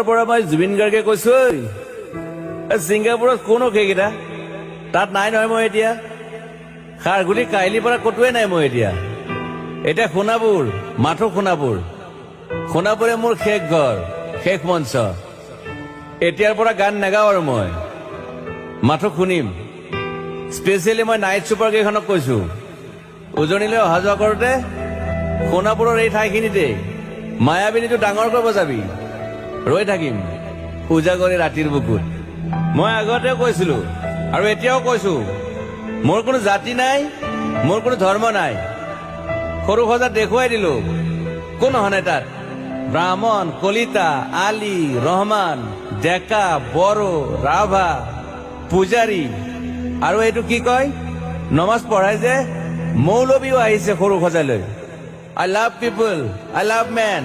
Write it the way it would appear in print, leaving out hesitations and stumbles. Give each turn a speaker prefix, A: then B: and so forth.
A: পৰা মই জুবিন গাৰ্গে কৈছো ছিংগাপুৰত কোনো সেইকেইটা তাত নাই নহয় মই এতিয়া খাৰগুলি কাইলিৰ পৰা ক'তোৱে নাই মই এতিয়া সোণাপুৰ মাথো সোণাপুৰে মোৰ শেষ ঘৰ শেষ মঞ্চ এতিয়াৰ পৰা গান নাগাওঁ আৰু মই মাথো শুনিম স্পেচিয়েলি মই নাইট ছুপাৰ কেইখনক কৈছো উজনিলৈ অহা যোৱা কৰোঁতে সোণাপুৰৰ এই ঠাইখিনিতে মায়াবিনীটো ডাঙৰ কৰিব যাবি ৰৈ থাকিম উজাগৰে ৰাতিৰ বুকুত মই আগতেও কৈছিলো আৰু এতিয়াও কৈছো মোৰ কোনো জাতি নাই মোৰ কোনো ধৰ্ম নাই সৰু সজাত দেখুৱাই দিলো কোন অহা নাই তাত ব্ৰাহ্মণ কলিতা আলী ৰহমান ডেকা বড়ো ৰাভা পূজাৰী আৰু এইটো কি কয় নমাজ পঢ়াই যে মৌলবীও আহিছে সৰু সজালৈ I love people I love man